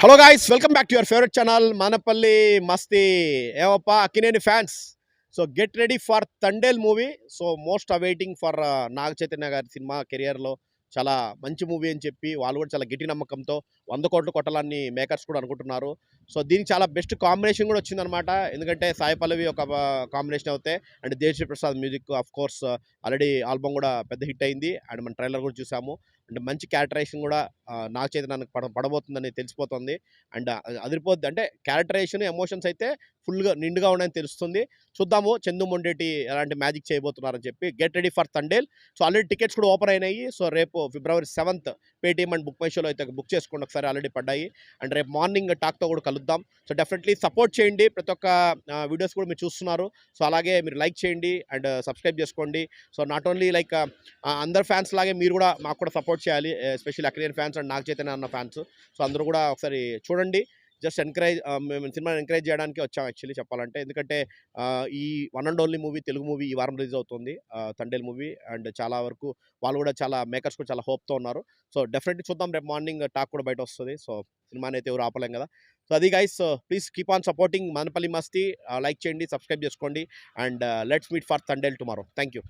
Hello guys, welcome back to your favourite channel Manapalli Masti. ఏమప్పా Akkineni fans, so get ready for Thandel movie. So most awaiting for Naga Chaitanya గారి సినిమా కెరియర్లో చాలా మంచి మూవీ అని చెప్పి వాళ్ళు కూడా చాలా గట్టి నమ్మకంతో 100 కోట్లు కొట్టాలని మేకర్స్ కూడా అనుకుంటున్నారు. సో దీనికి చాలా బెస్ట్ కాంబినేషన్ కూడా వచ్చిందనమాట. ఎందుకంటే సాయి పల్లవి ఒక కాంబినేషన్ అవుతే and Devi Sri Prasad music of course already album కూడా పెద్ద హిట్ అయింది అండ్ మన ట్రైలర్ కూడా చూసాము. అండ్ మంచి క్యారెక్టరైజేషన్ కూడా నాగ చైతన్యానికి పడబోతుందని తెలిసిపోతుంది. అండ్ అదిరిపోద్ది, అంటే క్యారెక్టరైజేషన్ ఎమోషన్స్ అయితే ఫుల్గా నిండుగా ఉన్నాయని తెలుస్తుంది. చూద్దాము చందు మొండేటి ఎలాంటి మ్యాజిక్ చేయబోతున్నారని చెప్పి. Get ready for Thandel. So already tickets కూడా ఓపెన్ అయినాయి. సో రేపు February 7th Paytm and book my షోలో అయితే బుక్ చేసుకోండి, ఒకసారి ఆల్రెడీ పడ్డాయి. అండ్ రేపు మార్నింగ్ టాక్తో కూడా కలుద్దాం. సో డెఫినెట్లీ సపోర్ట్ చేయండి, ప్రతి ఒక్క వీడియోస్ కూడా మీరు చూస్తున్నారు. సో అలాగే మీరు లైక్ చేయండి అండ్ సబ్స్క్రైబ్ చేసుకోండి. సో నాట్ ఓన్లీ లైక్ అందరు ఫ్యాన్స్ లాగే మీరు కూడా మాకు కూడా సపోర్ట్ చేయాలి, especially Akkineni fans and Naga Chaitanya అన్న ఫ్యాన్స్. సో అందరూ కూడా ఒకసారి చూడండి. జస్ట్ ఎంకరేజ్, మేము సినిమాని ఎంకరేజ్ చేయడానికి వచ్చాం యాక్చువల్లీ చెప్పాలంటే. ఎందుకంటే ఈ one and only movie, Telugu movie ఈ వారం రిలీజ్ అవుతుంది, తండేల్ మూవీ. అండ్ చాలా వరకు వాళ్ళు కూడా చాలా మేకర్స్ కూడా చాలా హోప్తో ఉన్నారు. సో డెఫినెట్లీ చూద్దాం, రేపు మార్నింగ్ టాక్ కూడా బయట వస్తుంది. సో సినిమాని అయితే ఎవరు ఆపలేం కదా. సో అది guys, please keep on supporting Manapalli Masti. Like చేయండి, సబ్స్క్రైబ్ చేసుకోండి and let's meet for Thandel tomorrow. Thank you.